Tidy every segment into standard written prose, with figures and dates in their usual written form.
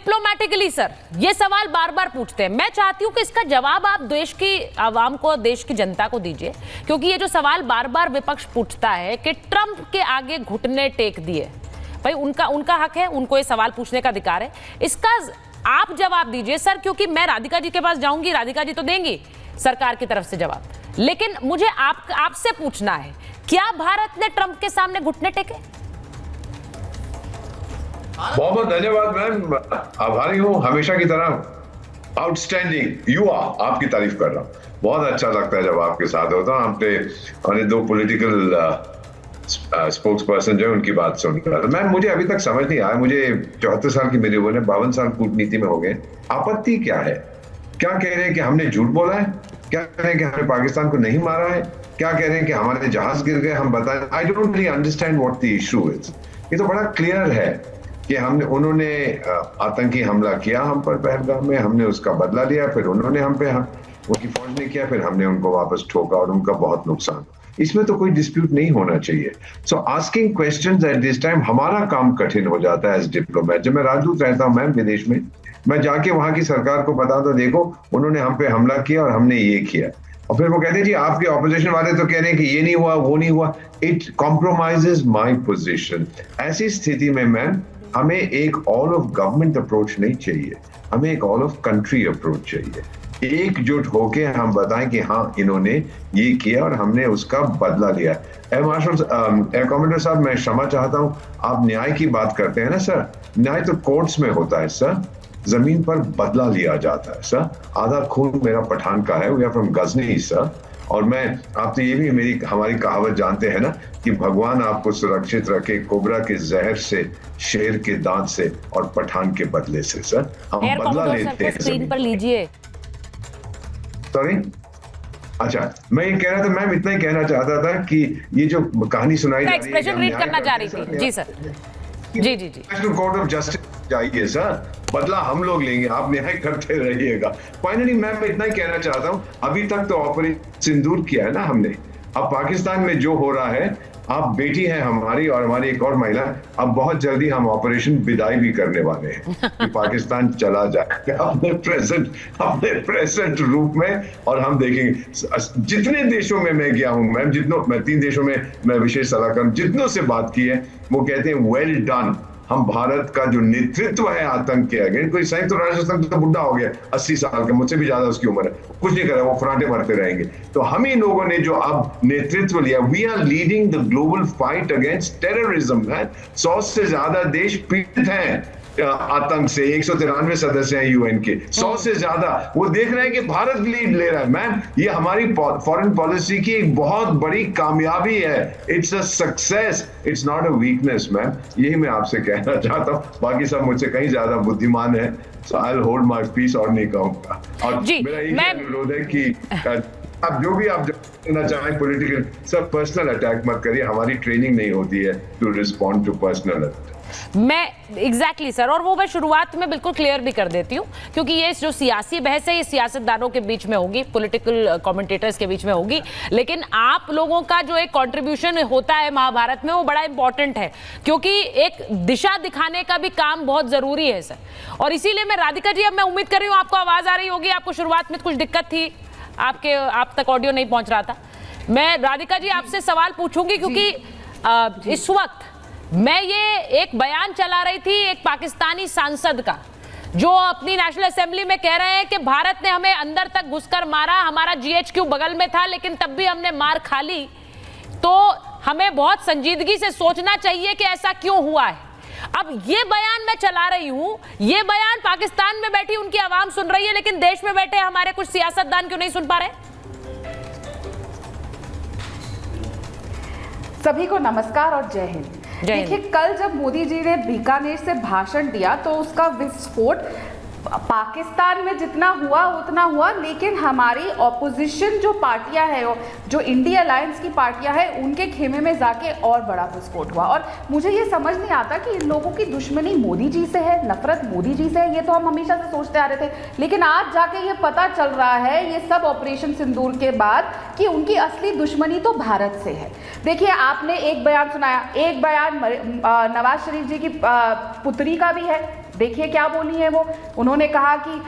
Diplomatically sir ये सवाल बार बार पूछते हैं, मैं चाहती हूं कि इसका जवाब आप देश की आवाम को, देश की जनता को दीजिए, क्योंकि ये जो सवाल बार बार विपक्ष पूछता है कि ट्रंप के आगे घुटने टेक दिए, भाई उनका हक है, उनको ये सवाल पूछने का अधिकार है, इसका आप जवाब दीजिए सर। क्योंकि मैं राधिका जी के पास जाऊंगी, राधिका जी तो देंगी सरकार की तरफ से जवाब, लेकिन मुझे आपसे पूछना है, क्या भारत ने ट्रंप के सामने घुटने टेके? बहुत बहुत धन्यवाद मैम, आभारी हूँ हमेशा की तरह। आउटस्टैंडिंग यू आर, आपकी तारीफ कर रहा हूँ, बहुत अच्छा लगता है जब आपके साथ होता हूँ। आपने दो पॉलिटिकल स्पोक्स पर्सन जो है उनकी बात सुनकर, तो मैम मुझे अभी तक समझ नहीं आया, मुझे 74 साल की मेरी उम्र है, 52 साल कूटनीति में हो गए, आपत्ति क्या है? क्या कह रहे हैं कि हमने झूठ बोला है? क्या कह रहे हैं कि हमने पाकिस्तान को नहीं मारा है? क्या कह रहे हैं कि हमारे जहाज गिर गए? हम बताएं, I don't really understand what the issue is. ये तो बड़ा क्लियर है कि उन्होंने आतंकी हमला किया हम पर पहलगाम में, हमने उसका बदला लिया, फिर उन्होंने हम पे, उनकी फौज ने किया, फिर हमने उनको वापस ठोका और उनका बहुत नुकसान। इसमें तो कोई डिस्प्यूट नहीं होना चाहिए। So asking questions at this time हमारा काम कठिन हो जाता है एज डिप्लोमेट। जब मैं राजदूत रहता हूँ मैम विदेश में, मैं जाके वहां की सरकार को बता दो, देखो उन्होंने हम पे हमला किया और हमने ये किया, और फिर वो कहते हैं जी आपके ऑपोजिशन वाले तो कह रहे हैं कि ये नहीं हुआ, वो नहीं हुआ। It compromises my position. ऐसी स्थिति में मैम हमें एक ऑल ऑफ गवर्नमेंट अप्रोच नहीं चाहिए, हमें एक ऑल ऑफ कंट्री अप्रोच चाहिए। एकजुट होके हम बताएं कि हाँ इन्होंने ये किया और हमने उसका बदला लिया। कमांडर साहब, मैं क्षमा चाहता हूँ, आप न्याय की बात करते हैं ना सर, न्याय तो कोर्ट्स में होता है सर, जमीन पर बदला लिया जाता है सर। आधा खून मेरा पठान का है, we are from Ghazni sir. और मैं, आप तो ये भी हमारी कहावत जानते हैं ना कि भगवान आपको सुरक्षित रखे कोबरा के जहर से, शेर के दांत से और पठान के बदले से। सर हम बदला लेते हैं। स्क्रीन पर लीजिए। सॉरी, अच्छा मैं ये कह रहा था मैम, इतना ही कहना चाहता था कि ये जो कहानी सुनाई जा रही है, एक्सप्रेशन रीड करना चाह रही थी। जी सर, जी जी जी। नेशनल कोर्ट ऑफ जस्टिस जाइए सर, बदला हम लोग लेंगे, आप न्याय करते रहिएगा। फाइनली मैम मैं इतना ही कहना चाहता हूँ, अभी तक तो ऑपरेशन सिंदूर किया है ना हमने, अब पाकिस्तान में जो हो रहा है, आप बेटी हैं हमारी और हमारी एक और महिला, अब बहुत जल्दी हम ऑपरेशन विदाई भी करने वाले हैं कि पाकिस्तान चला जाए अपने प्रेजेंट रूप में। और हम देखेंगे जितने देशों में मैं गया हूं मैम, मैं 3 देशों में मैं विशेष सलाहकार जितनों से बात की है, वो कहते हैं वेल डन। हम भारत का जो नेतृत्व है आतंक के अगेंस्ट, कोई संयुक्त राष्ट्र संघ तो बुढ़ा हो गया 80 साल का, मुझसे भी ज्यादा उसकी उम्र है, कुछ नहीं करे, वो फराटे भरते रहेंगे। तो हम ही लोगों ने जो अब नेतृत्व लिया, we are leading the global fight against terrorism है। 100 से ज्यादा देश पीड़ित हैं आतंक से, 193 सदस्य हैं यूएन के, 100 से ज्यादा। वो देख रहे हैं कि भारत लीड ले रहा है मैम, ये हमारी फॉरेन पॉलिसी की एक बहुत बड़ी कामयाबी है। It's a success, it's not a weakness ma'am, यही मैं आपसे कहना चाहता हूँ। बाकी सब मुझसे कहीं ज्यादा बुद्धिमान है, so I will hold my peace और नहीं कहूंगा। और मेरा यही अनुरोध है कि आप जो भी आप करना चाहें पॉलिटिकल, सब पर्सनल अटैक मत करिए, हमारी ट्रेनिंग नहीं होती है to respond to personal attack. मैं एग्जैक्टली सर, और वो मैं शुरुआत में बिल्कुल क्लियर भी कर देती हूँ, क्योंकि ये जो सियासी बहस है ये सियासतदानों के बीच में होगी, पॉलिटिकल कमेंटेटर्स के बीच में होगी, लेकिन आप लोगों का जो एक कंट्रीब्यूशन होता है महाभारत में वो बड़ा इंपॉर्टेंट है, क्योंकि एक दिशा दिखाने का भी काम बहुत जरूरी है सर। और इसीलिए मैं, राधिका जी, अब मैं उम्मीद कर रही हूँ आपको आवाज आ रही होगी, आपको शुरुआत में कुछ दिक्कत थी, आप तक ऑडियो नहीं पहुंच रहा था। मैं राधिका जी आपसे सवाल पूछूंगी, क्योंकि इस वक्त मैं ये एक बयान चला रही थी एक पाकिस्तानी सांसद का, जो अपनी नेशनल असेंबली में कह रहे हैं कि भारत ने हमें अंदर तक घुसकर मारा, हमारा जीएचक्यू बगल में था लेकिन तब भी हमने मार खा ली, तो हमें बहुत संजीदगी से सोचना चाहिए कि ऐसा क्यों हुआ है। अब ये बयान मैं चला रही हूं, ये बयान पाकिस्तान में बैठी उनकी आवाम सुन रही है, लेकिन देश में बैठे हमारे कुछ सियासतदान क्यों नहीं सुन पा रहे? सभी को नमस्कार और जय हिंद। देखिए, कल जब मोदी जी ने बीकानेर से भाषण दिया तो उसका विस्फोट पाकिस्तान में जितना हुआ उतना हुआ, लेकिन हमारी ऑपोजिशन जो पार्टियां हैं, जो इंडिया अलायंस की पार्टियां हैं, उनके खेमे में जाके और बड़ा विस्फोट हुआ। और मुझे ये समझ नहीं आता कि इन लोगों की दुश्मनी मोदी जी से है, नफरत मोदी जी से है, ये तो हम हमेशा से सोचते आ रहे थे, लेकिन आज जाके ये पता चल रहा है, ये सब ऑपरेशन सिंदूर के बाद, कि उनकी असली दुश्मनी तो भारत से है। देखिए, आपने एक बयान सुनाया, एक बयान नवाज शरीफ जी की पुत्री का भी है, देखिए क्या बोली है वो। उन्होंने कहा कि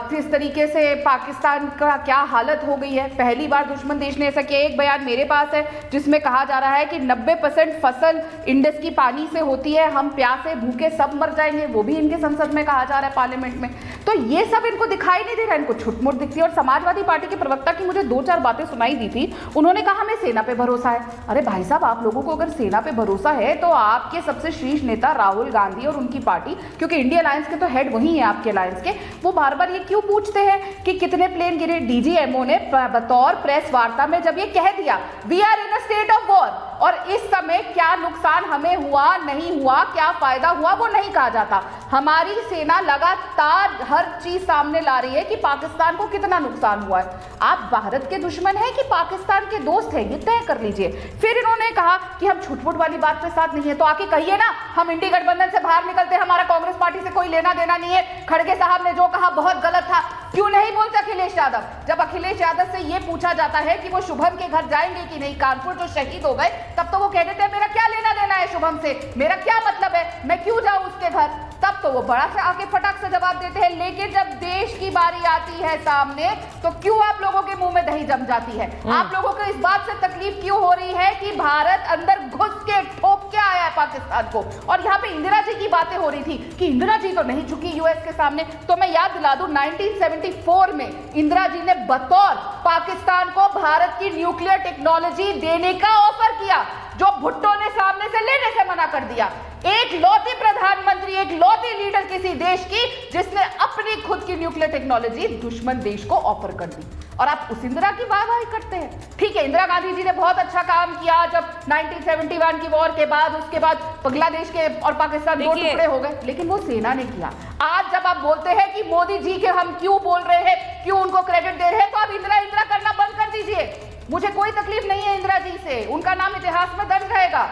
किस तरीके से पाकिस्तान का क्या हालत हो गई है। पहली बार दुश्मन देश ने ऐसा किया। एक बयान मेरे पास है जिसमें कहा जा रहा है कि 90% फसल इंडस की पानी से होती है, हम प्यासे भूखे सब मर जाएंगे। वो भी इनके संसद में कहा जा रहा है, पार्लियामेंट में। तो ये सब इनको दिखाई नहीं दे रहा है, इनको छुटमुट दिखती है। और समाजवादी पार्टी के प्रवक्ता की मुझे 2-4 बातें सुनाई दी थी। उन्होंने कहा हमें सेना पे भरोसा है। अरे भाई साहब, आप लोगों को अगर सेना पे भरोसा है तो आपके सबसे शीर्ष नेता राहुल गांधी और उनकी पार्टी, क्योंकि इंडिया अलायंस के तो हेड वही है आपके अलायंस के, वो बार बार ये क्यों पूछते हैं कि कितने प्लेन गिरे। डीजीएमओ ने बतौर प्रेस वार्ता में जब ये कह दिया we are in a state of war, और इस समय क्या नुकसान हमें हुआ नहीं हुआ, क्या फायदा हुआ, वो नहीं कहा जाता। हमारी सेना लगातार हर चीज सामने ला रही है कि पाकिस्तान को कितना नुकसान हुआ है। आप भारत के दुश्मन हैं कि पाकिस्तान के दोस्त हैं, ये तय कर लीजिए। फिर इन्होंने कहा कि हम छुटपुट वाली बात पे साथ नहीं है, तो आके कहिए ना हम इंडी गठबंधन से बाहर निकलते, हमारा कांग्रेस पार्टी से कोई लेना देना नहीं है, खड़गे साहब ने जो कहा बहुत गलत था। क्यों नहीं बोलते अखिलेश यादव? जब अखिलेश यादव से ये पूछा जाता है कि वो शुभम के घर जाएंगे कि नहीं, कानपुर जो शहीद हो गए, तब तो वो कह देते हैं मेरा क्या लेना देना है शुभम से, मेरा क्या मतलब है, मैं क्यों जाऊं उसके घर। तब तो वो बड़ा से आके फटाक से जवाब देते हैं। लेकिन जब देश की बारी आती है सामने, तो क्यों आप लोगों के मुंह में दही जम जाती है? आप लोगों को इस बात से तकलीफ क्यों हो रही है कि भारत अंदर घुस के ठोक के आया है पाकिस्तान को? और यहाँ पे इंदिरा जी की बातें हो रही थी कि इंदिरा जी तो नहीं झुकी यूएस के सामने। तो मैं याद दिला दूं 1974 में इंदिरा जी ने बतौर पाकिस्तान को भारत की न्यूक्लियर टेक्नोलॉजी देने का ऑफर किया, जो भुट्टो ने सामने से लेने से मना कर दिया। एक लौती प्रधानमंत्री, एक लौती लीडर किसी देश की जिसने अपनी खुद की न्यूक्लियर टेक्नोलॉजी दुश्मन देश को ऑफर कर दी, और आप उस इंदिरा की वाहवाही करते हैं। ठीक है, इंदिरा गांधी जी ने बहुत अच्छा काम किया जब 1971 की वॉर के बाद, उसके बाद बांग्लादेश के और पाकिस्तान दो टुकड़े हो गए, लेकिन वो सेना ने किया। आज जब आप बोलते हैं कि मोदी जी के हम क्यों बोल रहे हैं, क्यों उनको क्रेडिट दे रहे हैं, तो आप इंदिरा इंदिरा करना बंद कर दीजिए। मुझे कोई तकलीफ नहीं है इंदिरा जी से, उनका नाम इतिहास में दर्ज रहेगा,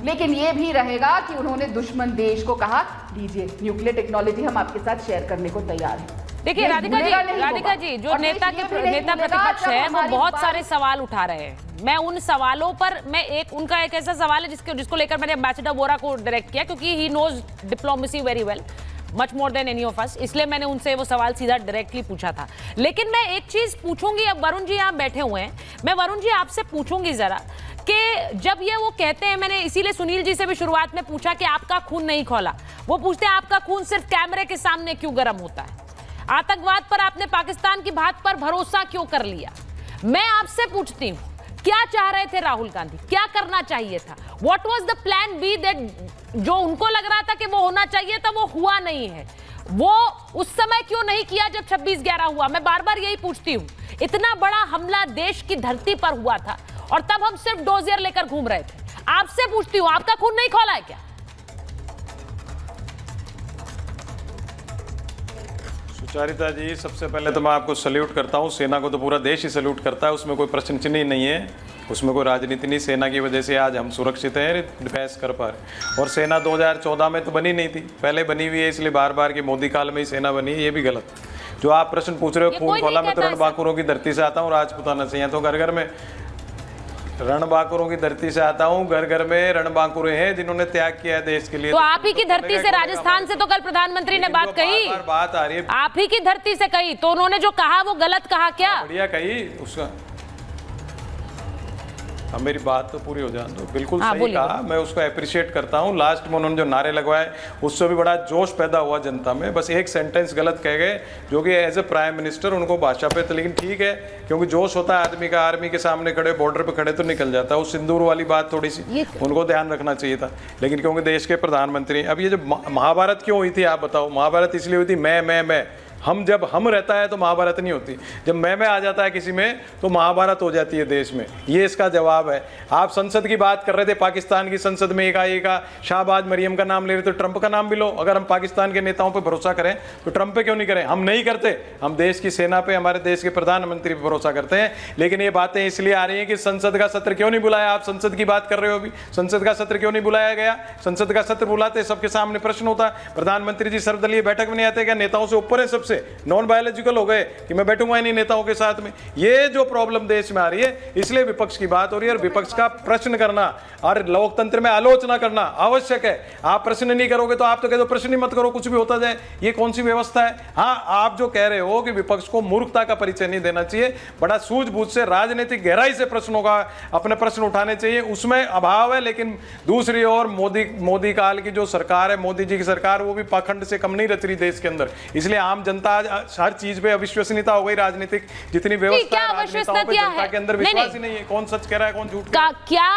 लेकिन ये भी रहेगा कि उन्होंने दुश्मन देश को कहा लीजिए न्यूक्लियर टेक्नोलॉजी हम आपके साथ शेयर करने को तैयार हैं। देखिए राधिका जी जो नेता प्रतिपक्ष है वो बहुत सारे सवाल उठा रहे हैं। मैं उन सवालों पर उनका एक ऐसा सवाल है जिसको लेकर मैंने एम्बेसडर वोरा को डायरेक्ट किया, क्योंकि he knows diplomacy very well, much more than any of us, इसलिए मैंने उनसे वो सवाल सीधा डायरेक्टली पूछा था। लेकिन मैं एक चीज पूछूंगी, अब वरुण जी यहाँ बैठे हुए हैं, मैं वरुण जी आपसे पूछूंगी जरा कि जब ये वो कहते हैं, मैंने इसीलिए सुनील जी से भी शुरुआत में पूछा कि आपका खून नहीं खौला, वो पूछते हैं आपका खून सिर्फ कैमरे के सामने क्यों गर्म होता है, आतंकवाद पर आपने पाकिस्तान की बात पर भरोसा क्यों कर लिया। मैं आपसे पूछती हूँ, क्या चाह रहे थे राहुल गांधी, क्या करना चाहिए था? What was the plan B that जो उनको लग रहा था कि वो होना चाहिए था, वो हुआ नहीं है, वो उस समय क्यों नहीं किया जब 26/11 हुआ? मैं बार बार यही पूछती हूँ। इतना बड़ा हमला देश की धरती पर हुआ था और तब हम सिर्फ डोजियर लेकर घूम रहे थे। आपसे पूछती हूँ, आपका खून नहीं खौला है क्या? सुचारिता जी, सबसे पहले तो मैं आपको सल्यूट करता हूँ। सेना को तो पूरा देश ही सल्यूट करता है, उसमें कोई प्रश्न चिन्ह ही नहीं है, उसमें कोई राजनीति नहीं। सेना की वजह से आज हम सुरक्षित हैं, डिफेंस कर पा रहे। और सेना 2014 में तो बनी नहीं थी, पहले बनी हुई है, इसलिए बार बार की मोदी काल में ही सेना बनी है, ये भी गलत। जो आप प्रश्न पूछ रहे हो खून खोला, मैं तो रणबांकुरों की धरती से आता हूँ, राजपुताना से। यहाँ तो घर घर में रणबांकुरों की धरती से आता हूँ, घर घर में रणबांकुरे हैं जिन्होंने त्याग किया है देश के लिए। तो आप ही की धरती से, राजस्थान से तो कल प्रधानमंत्री ने बात कही, बात आ रही है, आप ही की धरती से कही, तो उन्होंने जो कहा वो गलत कहा क्या? बढ़िया कही उसका। अब मेरी बात तो पूरी हो जाए तो बिल्कुल सही कहा, मैं उसको अप्रिशिएट करता हूँ। लास्ट में उन्होंने जो नारे लगवाए उससे भी बड़ा जोश पैदा हुआ जनता में। बस एक सेंटेंस गलत कह गए, जो कि एज ए प्राइम मिनिस्टर उनको भाषा पे तो, लेकिन ठीक है, क्योंकि जोश होता है आदमी का, आर्मी के सामने खड़े, बॉर्डर पे खड़े तो निकल जाता है। उस सिंदूर वाली बात थोड़ी सी उनको ध्यान रखना चाहिए था, लेकिन क्योंकि देश के प्रधानमंत्री। अब ये जो महाभारत क्यों हुई थी आप बताओ? महाभारत इसलिए हुई थी मैं हम जब हम रहता है तो महाभारत नहीं होती, जब मैं आ जाता है किसी में तो महाभारत हो जाती है देश में। ये इसका जवाब है। आप संसद की बात कर रहे थे, पाकिस्तान की संसद में एक शाहबाज मरियम का नाम ले रहे थे, ट्रंप का नाम भी लो। अगर हम पाकिस्तान के नेताओं पे भरोसा करें तो ट्रंप पे क्यों नहीं करें? हम नहीं करते, हम देश की सेना पे, हमारे देश के प्रधानमंत्री पे भरोसा करते हैं। लेकिन ये बातें इसलिए आ रही हैं कि संसद का सत्र क्यों नहीं बुलाया? आप संसद की बात कर रहे हो, अभी संसद का सत्र क्यों नहीं बुलाया गया? संसद का सत्र बुलाते, सबके सामने प्रश्न होता, प्रधानमंत्री जी सर्वदलीय बैठक में नहीं आते क्या? नेताओं से ऊपर है सबसे से, नॉन बायोलॉजिकल हो गए कि मैं बैठूंगा ही नहीं नेताओं के साथ में। ये जो प्रॉब्लम देश में आ रही है, इसलिए विपक्ष की बात हो रही है। और विपक्ष का प्रश्न करना और लोकतंत्र में आलोचना करना आवश्यक है। आप प्रश्न नहीं करोगे तो आप तो कह दो प्रश्न ही मत करो, कुछ भी होता जाए, ये कौन सी व्यवस्था है? हाँ, आप जो कह रहे हो कि विपक्ष को मूर्खता का परिचय नहीं देना चाहिए, बड़ा सूझबूझ से राजनीतिक गहराई से प्रश्नों का अपने प्रश्न उठाने चाहिए, उसमें अभाव है। लेकिन दूसरी ओर मोदी काल की जो सरकार है, मोदी जी की सरकार, वो भी पाखंड से कम नहीं रच रही देश के अंदर। इसलिए आम जनता हर चीज पे अविश्वसनीयता हो गई। राजनीतिक जितनी व्यवस्था है, राजनेताओं पे जनता के अंदर विश्वास ही नहीं है। कौन सच कह रहा है, कौन झूठ कह रहा है। क्या